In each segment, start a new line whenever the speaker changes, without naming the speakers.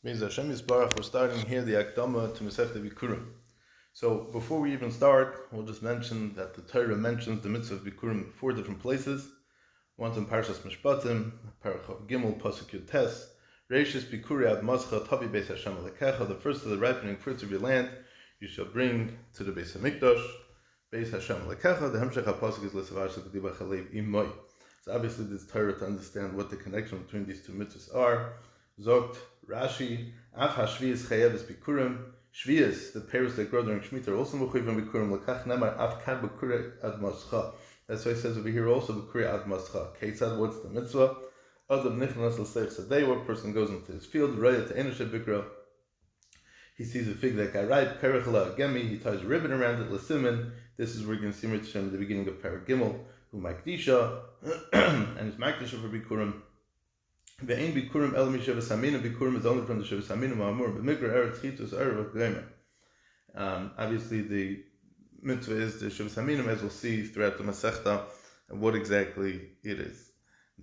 Means Hashem Yisbarach, we're starting here the Akdama to Masechta Biכורים. So before we even start, we'll just mention that the Torah mentions the mitzvah of Biכורים 4 different places. Once in Parshas Mishpatim, Parachav Gimel, Pasuk Yud Tes, Reishis Bikuri Ad Mascha Tavi Beis Hashem Alekecha, the first of the ripening fruits of your land, you shall bring to the Beis Hamikdash, Beis Hashem Alekecha, the Hemshech HaPasuk is L'Savash L'Kediba Chalev Imoy. So obviously this Torah to understand what the connection between these two mitzvahs are. Zogt Rashi, Af HaShviyas Chayev is Bikurim. Shviyas, the pairs that grow during Shemitah, are also Mechuyev and Bikurim. L'Kach Nemar Af Kan Bikuri Ad Mascha. That's why it says over here also Bikuri Ad Mascha. Keitzad, what's the mitzvah? Adam Nichnas L'Seich Sadeh, what person goes into his field, Raya to Enoshe Bikra. He sees a fig that got ripe, Perechla Gemi, he ties a ribbon around it, L'Simin. This is where we're going to see Mitzvah at the beginning of Parag Gimel, who Makdisha, and it's Makdisha for Bikurim. Ve'ein Bikurim el mi Shevas Hamina, Bikurim is only from the Shevas Hamina, Ma'amur, B'mikra Eretz Chitus Erev Greimer. Obviously the mitzvah is the Shevas Hamina, as we'll see throughout the Masechta, and what exactly it is.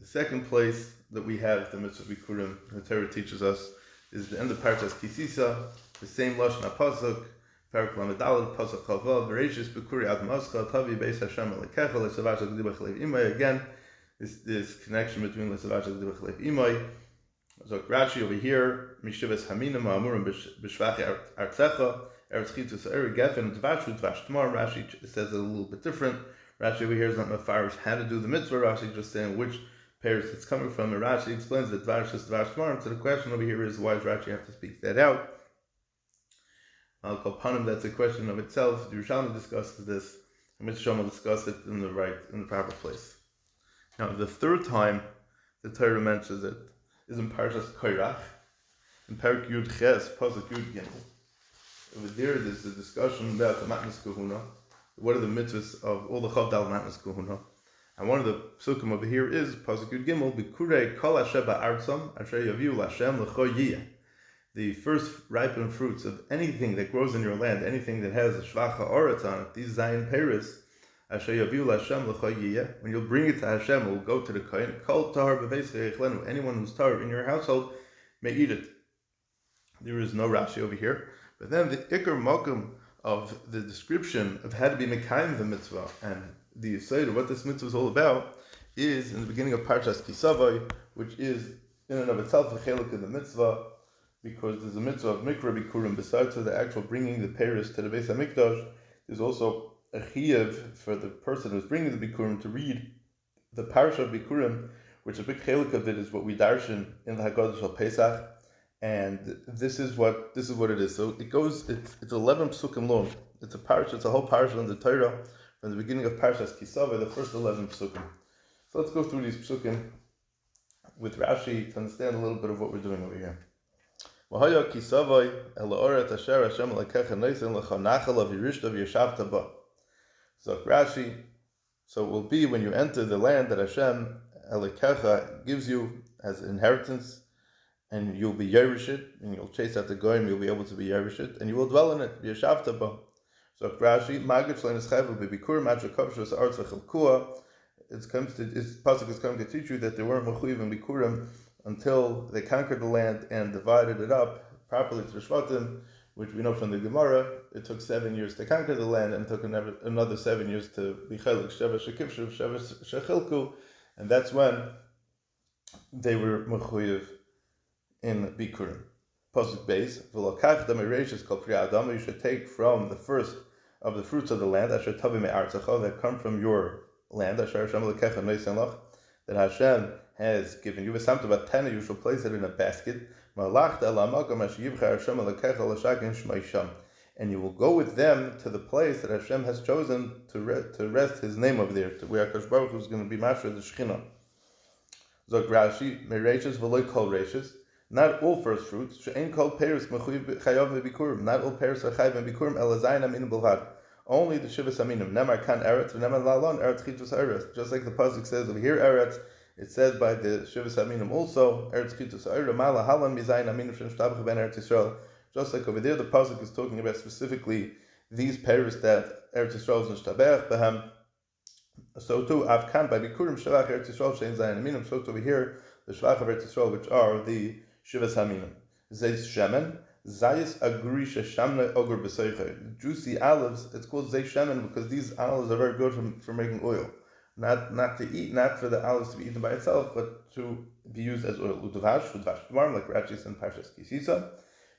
The second place that we have the mitzvah Bikurim, the Torah teaches us, is the end of Parshas Kisisa, the same Lashon HaPasuk, Parak Lamedalad, Pasuk Chavav, Vereishis Bikuri Ad Mascha, Tavi Beis Hashem Alekecha, L'Savash L'Kediba Chalev Imay. Again, this connection between L'Savash L'Kediba Chalev Imay. So Rashi over here, Mishivas Hamina Ma'amurim B'Shvach Artzecha, Eretz Chitus Eri Gefen Dvash Dvash Tamar. Rashi says it a little bit different. Rashi over here is not mafarish how to do the mitzvah. Rashi just saying which pairs it's coming from. And Rashi explains that Dvash is Dvash Tamar. So the question over here is, why does Rashi have to speak that out? Al Kopanim, that's a question of itself. The Yerushalmi discusses this, and Mitzvah will discuss it in the proper place. Now, the third time the Torah mentions it is in Parshas Korach, in Parak Yud Ches, Pasuk Yud Gimel. Over there's a discussion about the Matnas Kahuna. What are the mitzvahs of all the Chavdal Matnas Kahuna? And one of the psukim over here is Pasuk Yud Gimel, Bikurei Kol Asher Ba'artzam Asher Yaviu L'Hashem L'Cho Yiyeh. The first ripened fruits of anything that grows in your land, anything that has a shvacha oretz on it, these zayin peris, asher yaviu l'Hashem l'cho yiyeh, when you'll bring it to Hashem, it will go to the kohen. Kol tahar b'veisecha yechlenu. Anyone who's tahar in your household may eat it. There is no Rashi over here, but then the ikar mokum of the description of how to be mekayim the mitzvah and the yesod of what this mitzvah is all about is in the beginning of Parshas Kisavai, which is in and of itself a chelik of the mitzvah. Because there's a mitzvah of mikra bikurim, besides for the actual bringing the peiros to the Beis Hamikdash, there's also a chiyuv for the person who's bringing the bikurim to read the parsha of bikurim, which a big chelik of it is what we darshan in the Haggadah Shel Pesach, and this is what it is. So it's 11 psukim long. It's a whole parsha in the Torah from the beginning of Parshas Kisavah, the first 11 psukim. So let's go through these psukim with Rashi to understand a little bit of what we're doing over here. So Rashi, so it will be when you enter the land that Hashem Alekecha gives you as inheritance, and you'll be Yerushet, and you'll chase out the goyim, you'll be able to be Yerushet, and you will dwell in it, Yeshavta ba. So Rashi, Magid Shlein Eschev B'Bikurim Adra Kovshus Arz V'Chelkua. This pasuk is coming to teach you that they weren't mechuyev in Bikurim until they conquered the land and divided it up properly to the Shvatim, which we know from the Gemara, it took 7 years to conquer the land and it took another 7 years to be chelik, Sheva Shekivshuv, Sheva Shechilku, and that's when they were mechuyev in Bikurim. Pasuk Beis, V'lokach dam ereishis kol pri adama, you should take from the first of the fruits of the land, asher tavi me'artzecha, that come from your land, asher Hashem lekecha noisen lach, that Hashem has given you. You shall place it in a basket. And you will go with them to the place that Hashem has chosen to rest His name over there, to where Akash Baruch Hu is going to be Mashra the Shechina. Zok Rashi, Mereishis v'loy kol reishis. Not all first fruits. She'ein kol peiros chayav me'bikurim. Not all peiros are chayav me'bikurim. El zayin amin b'lvad. Only the Shivas Aminim. Nemar kan eretz v'nemar lalon eretz chitus eretz. Just like the pasuk says over here, eretz. It says by the Shivas Aminim also, Eretz Chitus Eretz Mala Halan Mizayin Aminim Shem Shtabach Ben Eretz Yisrael. Just like over there, the pasuk is talking about specifically these pairs that Eretz Yisrael is Shtabach Behem. So too, Avkan by Bikurim Shalach Eretz Yisrael Shein Zayin Aminim. So too over here, the Shalach of Eretz Yisrael, which are the Shivas Aminim. Zeis Shemen, Zayis Agrisha Shamna Ogur B'Seicher. Juicy olives, it's called Zeis Shemen because these olives are very good for making oil. Not to eat, not for the olives to be eaten by itself, but to be used as oil. Udvash Dvarm, like Rashi's and Parshas Kisisa.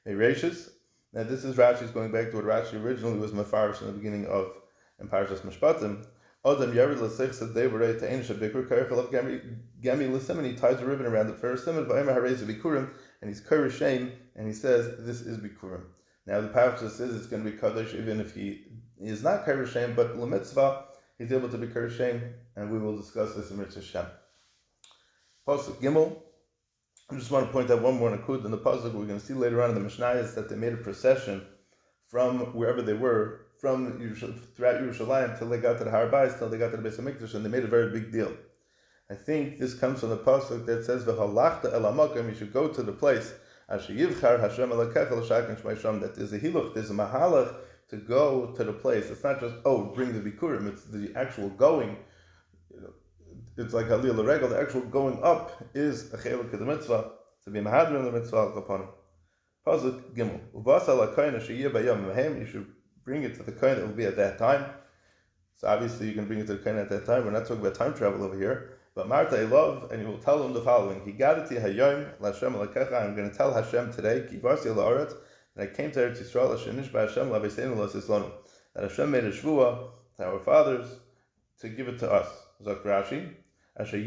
Meirashis. Now this is Rashi's going back to what Rashi originally was Mefarish in the beginning of in Parshas Mishpatim. Adam Yared L'Sech said they were ready to Einish Bikkur Karechel of Gami L'Sim, and he ties a ribbon around it for a simon. Va'ema Harei Bikurim, and he's Kurish Shame, and he says this is Bikurim. Now the Parashah says it's going to be Kadosh even if he is not Kurish Shame, but L'Mitzvah he's able to be Kurish Shame, and we will discuss this in Mitzvah Shem. Pasuk Gimel. I just want to point out one more nakud in the pasuk. We're going to see later on in the Mishnayos that they made a procession from wherever they were, from throughout Yerushalayim till they got to the Har Bayis, till they got to the Beis HaMikdash, and they made a very big deal. I think this comes from the pasuk that says v'halachta el hamakom, you should go to the place asher yivchar Hashem elokecha l'shaken shmei sham. That there's a hiluch, there's a mahalach to go to the place. It's not just bring the bikurim. It's the actual going. It's like Aliyah L'Regel, the actual going up is a chelik of the mitzvah, to be mahadr in the mitzvah al-kapanim. Pasuk Gimel. Uvasa l'koyin sheyeh bayom mehem, you should bring it to the koyin that will be at that time. So obviously you can bring it to the koyin at that time. We're not talking about time travel over here. But Marta Elov, and you will tell him the following. Higadati hayom l'Hashem l'kecha, I'm going to tell Hashem today, ki varsi l'oretz, that I came to Eretz Yisrael, asher nishba Hashem l'aveiseinu l'asislonu, that Hashem made a shvuah to our fathers to give it to us. Zok Rashi. You have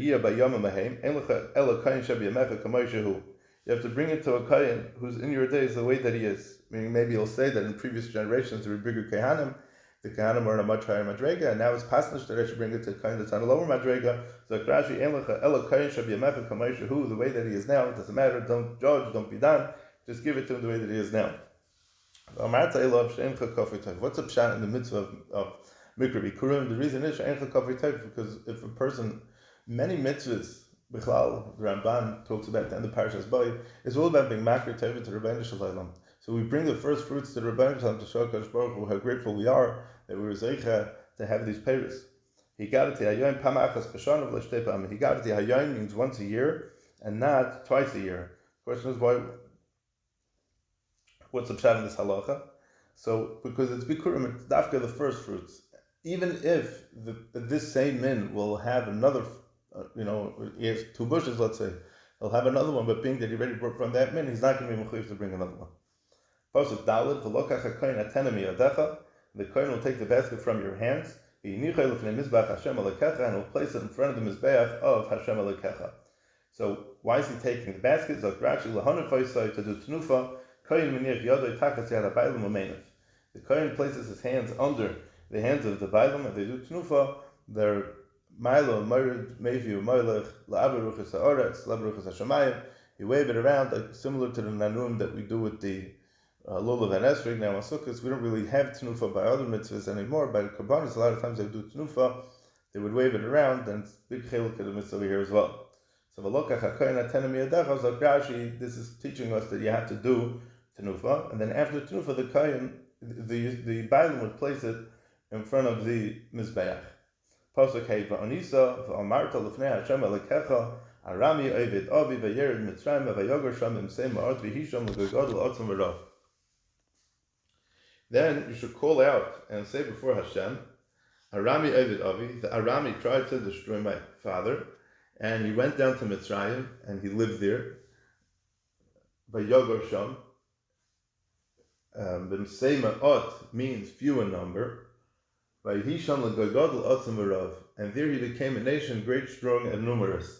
to bring it to a Kayan who's in your days the way that he is. Meaning maybe he'll say that in previous generations there were bigger Kehanim, the Kehanim were on a much higher Madrega, and now it's Pasnish that I should bring it to a Kayan that's on a lower Madrega. So the way that he is now, it doesn't matter, don't judge, don't be done, just give it to him the way that he is now. What's a pshat in the mitzvah of Mikra Bikurim? The reason is because if a person, many mitzvahs, Bichlal, the Ramban talks about the end of Parashas Bayit, it's all about being makir teva to Rabbeinu Shalom. So we bring the first fruits to Rabbeinu Shalom to show HaKadosh Baruch Hu how grateful we are that we were zeicha to have these peiros. Higadati hayoim pama achas b'shana v'lo shtei pamim. Higadati hayoim means once a year and not twice a year. The question is why? What's the pshat in this halacha? So because it's bikurim, it's dafka the first fruits. Even if this same min will have another, he has 2 bushes, let's say, he'll have another one, but being that he already brought from that min, he's not going to be mechuyev to bring another one. Pasuk Daled, v'lokach hakoyin atena miyadecha, the koyin will take the basket from your hands, v'yinichei l'fnei mizbach Hashem elokecha, and will place it in front of the mizbeach of Hashem elokecha. So why is he taking the basket? Zok Rashi l'honet faisai to do tnufa, koyin minich yodoi tachas yad habaylim u'meinef. The koyin places his hands under the hands of the Bailam, and they do tnufa, they're Milo, Merid, Meviu, Moilech, La'abaruchas ha'oretz, La'abaruchas ha'shamayim. You wave it around, similar to the Nanum that we do with the Lulav and Esrig. Now, on Sukkot, we don't really have tnufa by other mitzvahs anymore. By the Kabbanis, a lot of times they do tnufa, they would wave it around, and it's big chiluk of the mitzvah over here as well. So, V'lokach ha'koyin atena miyadecha, Zok Rashi, this is teaching us that you have to do tnufa, and then after tnufa, the koyin, the Bailam would place it in front of the Mizbeach. Pasuk Hey va'anisa va'amarta l'fnei Hashem elokecha arami ovid avi v'yered mitzrayim v'yogar sham imsei ma'at v'hisham l'gogod l'otzim v'rav. Then you should call out and say before Hashem, Arami ovid avi, the Arami tried to destroy my father, and he went down to Mitzrayim, and he lived there. V'yogar sham, b'msei ma'at means few in number, and there he became a nation great, strong, and numerous.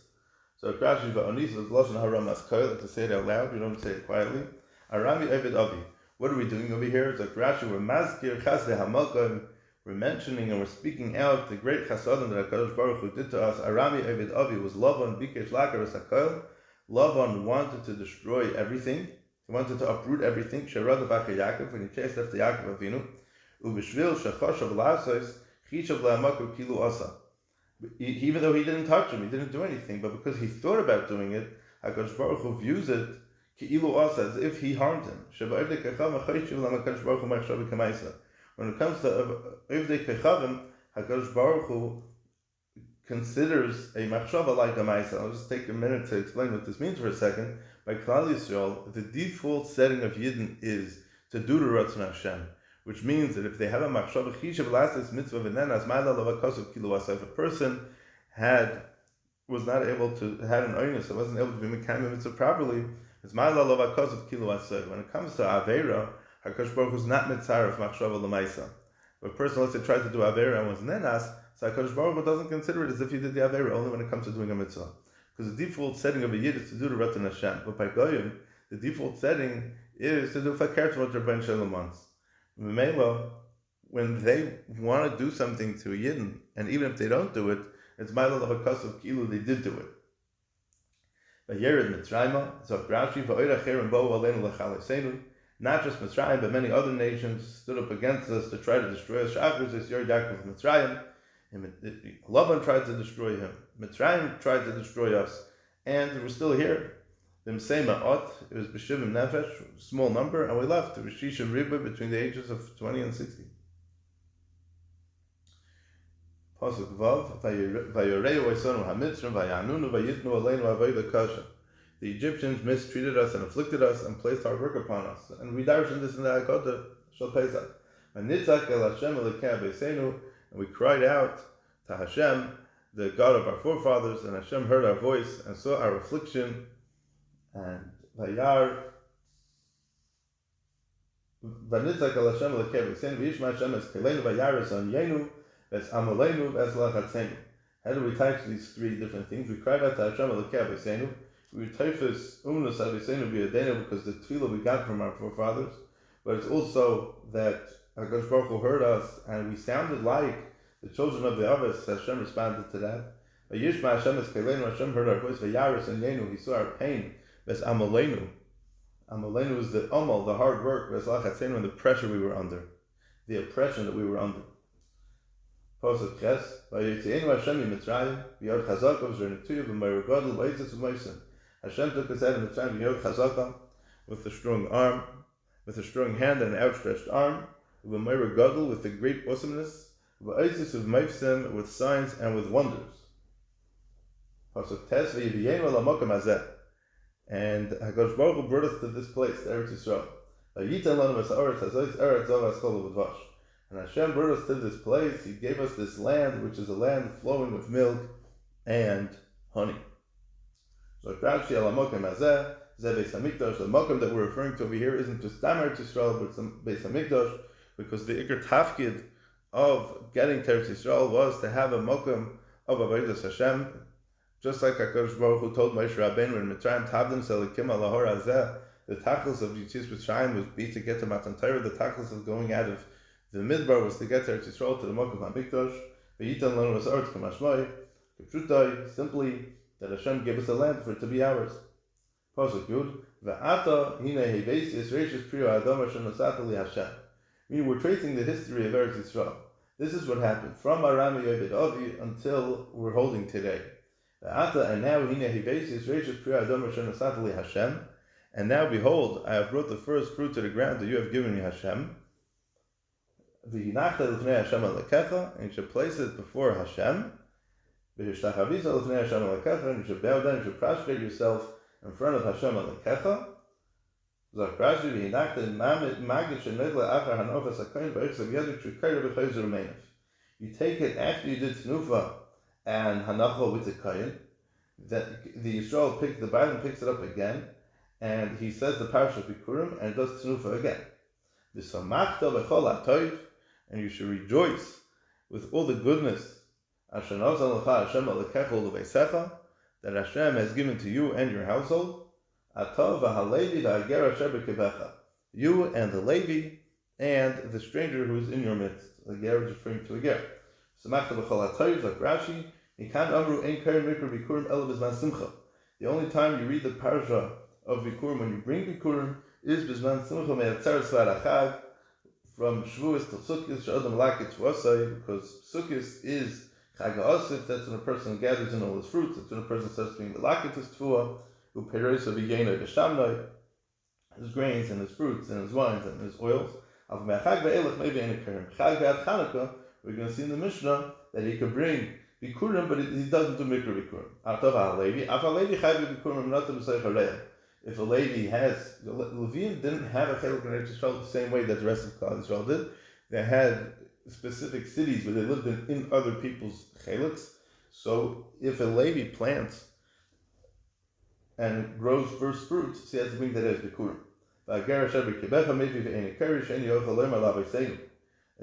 So Rashi va'anis is lashon haram askoil, to say it out loud, you don't say it quietly. Arami Eved Avi. What are we doing over here? It's like Rashi, we're mazkir chasdei hamalkam, we're mentioning and we're speaking out the great chasadim that HaKadosh Baruch Hu did to us. Arami Eved Avi was Lavan bikesh lakaras hakoil. Lavan wanted to destroy everything. He wanted to uproot everything. Sherad of Yaakov, when he chased after Yaakov Avinu. Even though he didn't touch him, he didn't do anything, but because he thought about doing it, HaKadosh Baruch Hu views it as if he harmed him. When it comes to Ivdei Kechavim, HaKadosh Baruch Hu considers a machshava like a ma'isa. I'll just take a minute to explain what this means for a second. By Klal Yisrael, the default setting of Yidden is to do the Ratzon Hashem, which means that if they have a machshava chishav lasses mitzvah v'nenas ma'ala lavakasav kilu asa, if a person was not able to had an oinus, wasn't able to be mekayim mitzvah properly, it's ma'ala lavakasav kilu asa. When it comes to avera, Hakadosh Baruch Hu is not mitzaref machshava l'maisa. If a person, let's say, tried to do avera and was nenas, so HaKadosh Baruch Hu doesn't consider it as if he did the avera only when it comes to doing a mitzvah. Because the default setting of a yid is to do the Ratzon Hashem. But by Goyim, the default setting is to do fakert what Rabbein Shalom wants. When they want to do something to a yidden, and even if they don't do it, it's ma'ala l'vakas of kilu, they did do it. Vayered Mitzrayma, Zok Rashi, va'oira cherem bo'u aleinu l'chaleseinu. Not just Mitzrayim, but many other nations stood up against us to try to destroy us. Shachar is Yer Yaakov Mitzrayim. Laban tried to destroy him. Mitzrayim tried to destroy us. And we're still here. It was B'shivim Nefesh, small number, and we left. It was Shishim Riba between the ages of 20 and 60. Pasuk Vav, Vayoreu Oisonu HaMitzrim, Vayanunu, Vayitnu Aleinu Avayda Kasha. The Egyptians mistreated us and afflicted us and placed hard work upon us. And we darshan this in the Haggadah Shal Pesach. V'nitzak el Hashem Elikei Abeisenu, and we cried out to Hashem, the God of our forefathers, and Hashem heard our voice and saw our affliction. And Vayar V'nitzak el Hashem Elikei Abeisenu, V'yishma Hashem es Keleinu Vayar es Anyenu, Ves Amoleinu, Ves Lachatzenu. How do we touch these three different things? We cried out to Hashem Elikei Abeisenu. We typhus umnus aviseinu b'yadenu because the tefillah we got from our forefathers, but it's also that HaKadosh Baruch Hu heard us and we sounded like the children of the Avos. Hashem responded to that. Vayishma Hashem es keleinu, Hashem heard our voice. Vayaris and Yenu, he saw our pain. Ves amalenu. Amalenu is the amal, the hard work. Ves lachatzenu, and the pressure we were under, the oppression that we were under. Pasuk Ches. Vayitzeinu Hashem miMitzrayim v'yod chazakav zernetuyu v'mayir gadol v'yitzes v'moisen. Hashem took us out of Mitzrayim v'yod chazaka, with a strong arm, with a strong hand and an outstretched arm, v'mayir gadol, with a great awesomeness, v'yitzes v'moisen, with signs and with wonders. Pasuk Tes v'yiviyenu l'makom hazeh. And HaKadosh Baruch Hu brought us to this place, to Eretz Yisrael. V'yitan lanu v'sa'aretz hazoyz eretz zav ha'skol v'dvash. And Hashem brought us to this place. He gave us this land, which is a land flowing with milk and honey. So Rashi al Hamokim Hazeh, Zeh Beis Hamikdash. The Mokim that we're referring to over here isn't just Eretz Yisrael, but it's Beis Hamikdash, because the Iker Tafkid of getting to Eretz Yisrael was to have a Mokim of Avodas Hashem, just like HaKadosh Baruch Hu told Moshe Rabbeinu when Mitzrayim Tavdim Selikim Alahor Hazeh. The tachlis of Yitzis Mitzrayim was be to get to Matan Torah. The tachlis of going out of the Midbar was to get to Eretz Yisrael, to the Mokim HaMikdash. V'yitan lanu v'sa'aretz k'mashmai. K'pshutai, simply that Hashem gave us a land for it to be ours. Pasuk Yud. Ve'ata hine heveis yisreishis priya adama shenasata li Hashem. Meaning we're tracing the history of Eretz Yisrael. This is what happened from Aram Yeved Avi until we're holding today. Ve'ata, and now hine heveis yisreishis priya adama shenasata li Hashem. And now behold, I have brought the first fruit to the ground that you have given me, Hashem. V'hinachta l'fnei Hashem alekecha, and you should place it before Hashem. And you should bow down, you should prostrate yourself in front of Hashem alekecha. You take it after you did Tnufa and Hanacha with the Kayin, that the Yisrael the Biden picks it up again, and he says the Parashat Bikurim, and does Tnufa again. And you should rejoice with all the goodness that Hashem has given to you and your household. You and the Levi and the stranger who is in your midst. The ger is referring to a ger. The only time you read the parasha of Bikurim, when you bring Bikurim, is Bizman Simcha Me'atzer Svar Achag, from Shavuos till Sukkot, Sh'adam Lakit V'asai, because Sukkot is Chag HaOsif, that's when a person gathers in all his fruits, that's when a person starts doing the Lakit Tfuah, who Pereis V'yena V'shamnoi, his grains and his fruits and his wines and his oils. Av Me'achag Ve'elach Me'vi Ene Kerem. Chag Ve'at Chanukah, we're going to see in the Mishnah that he could bring Bikurim, but he doesn't do mikra bikurim. Atav ha'levi, af ha'levi chayv bikurim not to b'seich hareya. If a lady has, the Levim didn't have a chelak in Eretz Yisrael the same way that the rest of Klal Yisrael did. They had specific cities where they lived in other people's chelaks. So if a Levi plants and grows first fruits, he has to bring that as bikurim. A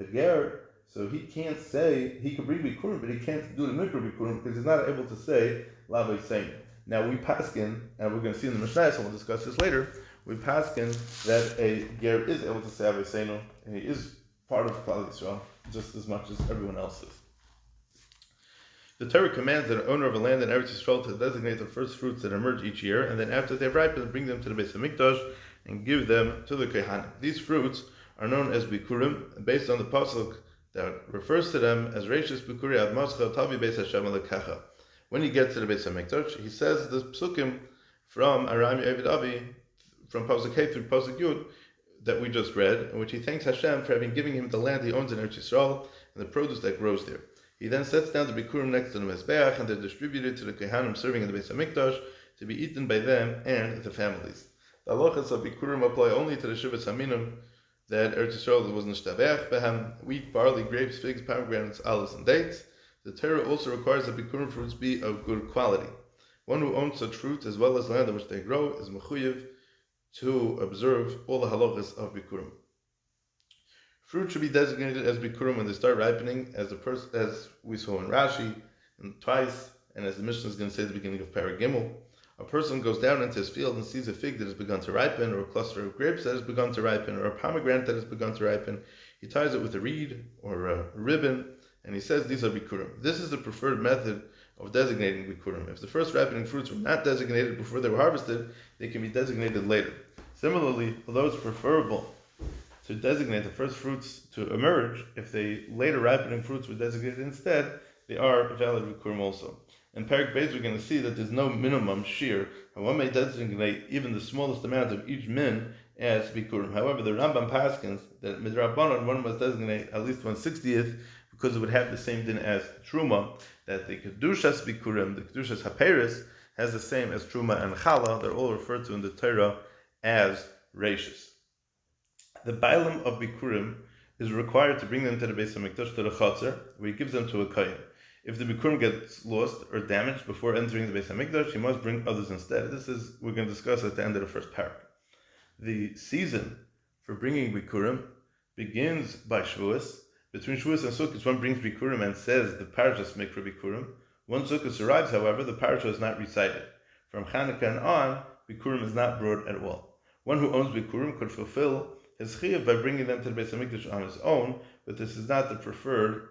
ger, so he can't say, he could bring bikurim, but he can't do the mikra bikurim because he's not able to say lavei seinu. Now we paskin, and we're going to see in the Mishnah, so we'll discuss this later. We paskin that a ger is able to say lavei seinu, and he is part of Klal Yisrael just as much as everyone else is. The Torah commands that an owner of a land in Eretz Yisrael to designate the first fruits that emerge each year, and then after they've ripened, bring them to the Beis Hamikdash and give them to the Kohanim. These fruits are known as Bikurim, based on the pasuk that refers to them as Reishis Bikuri Ad Mascha Tavi Beis Hashem Alekecha. When he gets to the Beis Hamikdash, he says the psukim from Aram Yevid Avi, from pasuk Hey through pasuk Yud, that we just read, in which he thanks Hashem for having given him the land he owns in Eretz Yisrael and the produce that grows there. He then sets down the Bikurim next to the Mezbeach, and they're distributed to the Kohanim serving in the Beis Hamikdash to be eaten by them and the families. The halachas of Bikurim apply only to the Shivas Haminim that Eretz Yisrael was nishtabeach behem: wheat, barley, grapes, figs, pomegranates, olives, and dates. The Torah also requires that Bikurim fruits be of good quality. One who owns such fruit as well as land on which they grow is mechuyev to observe all the halachas of Bikurim. Fruit should be designated as Bikurim when they start ripening, as we saw in Rashi, and twice, and as the Mishnah is going to say at the beginning of Parag Gimel. A person goes down into his field and sees a fig that has begun to ripen, or a cluster of grapes that has begun to ripen, or a pomegranate that has begun to ripen. He ties it with a reed or a ribbon, and he says these are Bikurim. This is the preferred method of designating Bikurim. If the first ripening fruits were not designated before they were harvested, they can be designated later. Similarly, although it's preferable to designate the first fruits to emerge, if the later ripening fruits were designated instead, they are valid Bikurim also. In Perek Beis, we're going to see that there's no minimum shear, and one may designate even the smallest amount of each min as Bikurim. However, the Rambam paskins that midrabanan one must designate at least 1/60th, because it would have the same din as Truma, that the Kedushas Bikurim, the Kedushas Haperis, has the same as Truma and Chala. They're all referred to in the Torah as Reishis. The Bailam of Bikurim is required to bring them to the Beis Hamikdash, to the Chatzar, where he gives them to a Kohen. If the Bikurim gets lost or damaged before entering the Beis Hamikdash, he must bring others instead. This is we're going to discuss at the end of the first paragraph. The season for bringing Bikurim begins by Shavuos. Between Shavuos and Sukkot, one brings Bikurim and says the Parashas Mikra Bikurim. Once Sukkot arrives, however, the Parashah is not recited. From Chanukah and on, Bikurim is not brought at all. One who owns Bikurim could fulfill his chiyuv by bringing them to the Beis Hamikdash on his own, but this is not the preferred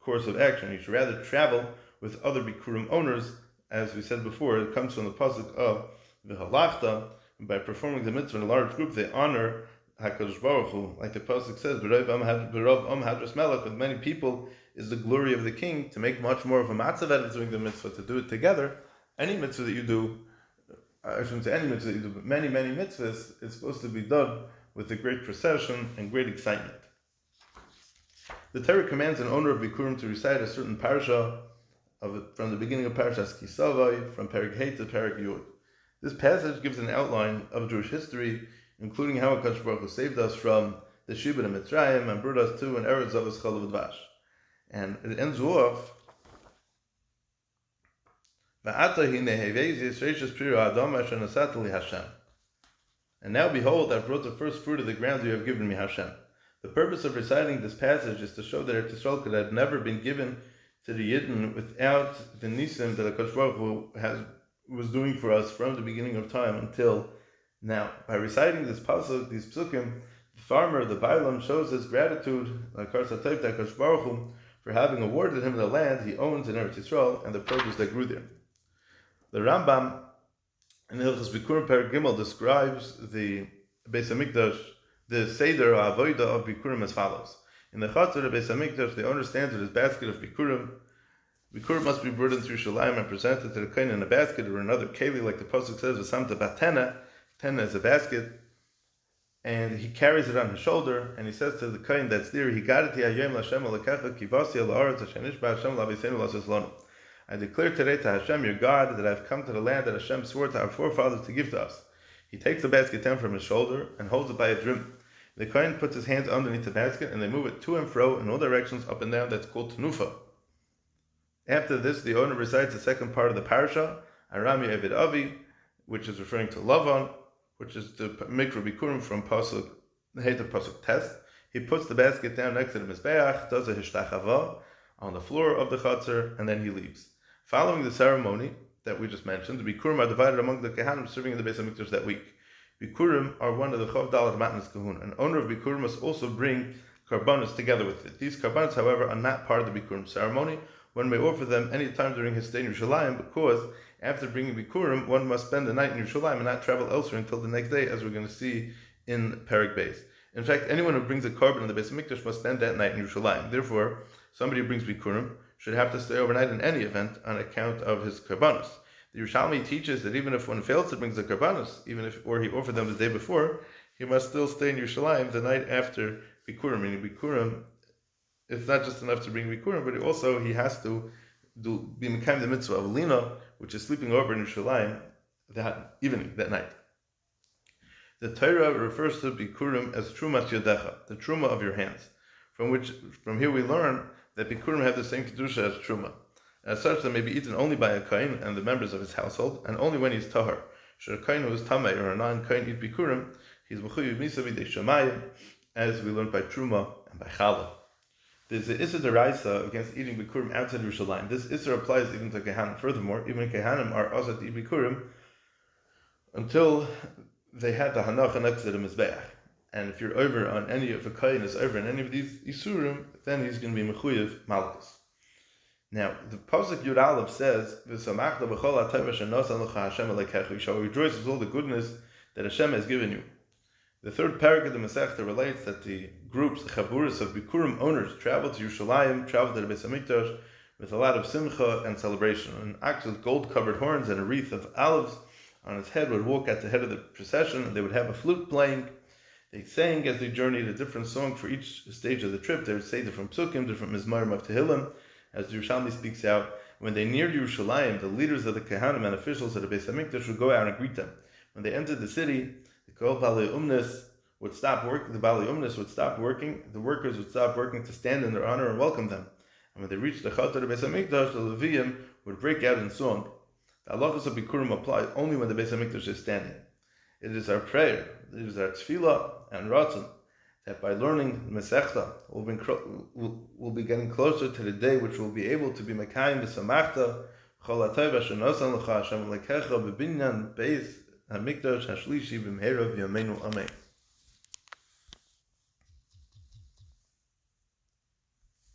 course of action. He should rather travel with other Bikurim owners. As we said before, it comes from the pasuk of V'halachta, and by performing the mitzvah in a large group, they honor HaKadosh Baruch Hu. Like the pasuk says, B'rov am hadras melech, with many people is the glory of the king. To make much more of a matzav out of doing the mitzvah, to do it together. Any mitzvah that you do, I shouldn't say any mitzvah that you do, but many mitzvahs, it's supposed to be done with a great procession and great excitement. The Torah commands an owner of Bikurim to recite a certain parasha from the beginning of Parashas Kisavai, from Perek Hey to Perek Yud. This passage gives an outline of Jewish history, including how HaKadosh Baruch Hu saved us from the Shibud and Mitzrayim and brought us to an Eretz Zavos Chalav Dvash. And it ends off, and now behold, I brought the first fruit of the ground you have given me, Hashem. The purpose of reciting this passage is to show that Eretz Yisrael could have never been given to the Yidden without the nisim that HaKadosh Baruch Hu was doing for us from the beginning of time until now. By reciting this pasuk, these psukim, the farmer, the Bailam, shows his gratitude, like HaKadosh Baruch Hu, for having awarded him the land he owns in Eretz Yisrael and the produce that grew there. The Rambam in Hilchos Bikurim Perek Gimel describes the Beis Hamikdash, the Seder or Avodah of Bikurim as follows. In the Chatzar of Beis Hamikdash, the owner stands with his basket of Bikurim. Bikurim must be brought into Yerushalayim and presented to the Kohen in a basket or another keli, like the pasuk says, "V'samta batena." Tena is a basket. and he carries it on his shoulder, and he says to the kohen that's there, I declare today to Hashem, your God, that I've come to the land that Hashem swore to our forefathers to give to us. He takes the basket down from his shoulder and holds it by its rim. The kohen puts his hands underneath the basket, and they move it to and fro in all directions, up and down. That's called tenufa. After this, the owner recites the second part of the parasha, Arami Eved Avi, which is referring to Lavan, which is the mikra bikurim from pasuk Tes. He puts the basket down next to the mizbeach, does a hishtachava on the floor of the chutzner, and then he leaves. Following the ceremony that we just mentioned, the bikurim are divided among the kehanim serving in the Beis HaMikdash that week. Bikurim are one of the Chav Dalet Matnas Kahun. An owner of bikurim must also bring karbanos together with it. These karbanos, however, are not part of the bikurim ceremony. One may offer them any time during his stay in Yerushalayim, because after bringing bikurim, one must spend the night in Yerushalayim and not travel elsewhere until the next day, as we're going to see in Perek Beis. In fact, anyone who brings a korban in the Beis HaMikdash must spend that night in Yerushalayim. Therefore, somebody who brings bikurim should have to stay overnight in any event on account of his karbanos. The Yerushalmi teaches that even if one fails to bring the karbanos, or he offered them the day before, he must still stay in Yerushalayim the night after bikurim. Meaning bikurim, it's not just enough to bring bikurim, but also he has to be mekayim the mitzvah of lina, which is sleeping over in Yerushalayim that evening, that night. The Torah refers to bikurim as trumas yodecha, the truma of your hands. From here we learn that bikurim have the same kedusha as truma. As such, they may be eaten only by a kohen and the members of his household, and only when he's tahar. Should a kohen who is tamei or a non-kohen eat bikurim, he's mechuyev misa b'dei shamayim, as we learned by truma and by challah. There's the Issa Deraisa against eating bikurim outside Yerushalayim. This Issa applies even to Kehanim. Furthermore, even Kehanim are also to eat bikurim until they had the Hanacha next to the Mizbeach. And if you're over on any of the Kohen is over in any of these Isurim, then he's going to be Mechuyev Malchus. Now, the Pasuk Yud Aleph says, "V'samachta b'chol ha'tova she'nasa l'cha Hashem elekecha." You shall rejoice with all the goodness that Hashem has given you. The third parak of the Masechta relates that the groups, the chaburas of bikurim owners, traveled to Yerushalayim, traveled to the Beis HaMikdash with a lot of simcha and celebration. An ox with gold-covered horns and a wreath of olives on his head would walk at the head of the procession, and they would have a flute playing. They sang as they journeyed a different song for each stage of the trip. They would say different psukim, different mizmarim of Tehillim, as the Yerushalmi speaks out. When they neared Yerushalayim, the leaders of the Kehanim and officials of the Beis HaMikdash would go out and greet them. When they entered the city, the Bali Umnis would stop working. The Bali Umnis would stop working. The workers would stop working to stand in their honor and welcome them. And when they reached the Chatar of the Beis HaMikdash, the Leviim would break out in song. The halachos of bikurim apply only when the Beis HaMikdash is standing. It is our prayer, it is our tefillah and ratzon, that by learning Masechta, we'll be getting closer to the day which we'll be able to be mekayim b'samachta chol ha'tova she'nosan l'cha Hashem lekecha b'binyan beis hamikdash hashlishi b'mehera v'yameinu amen.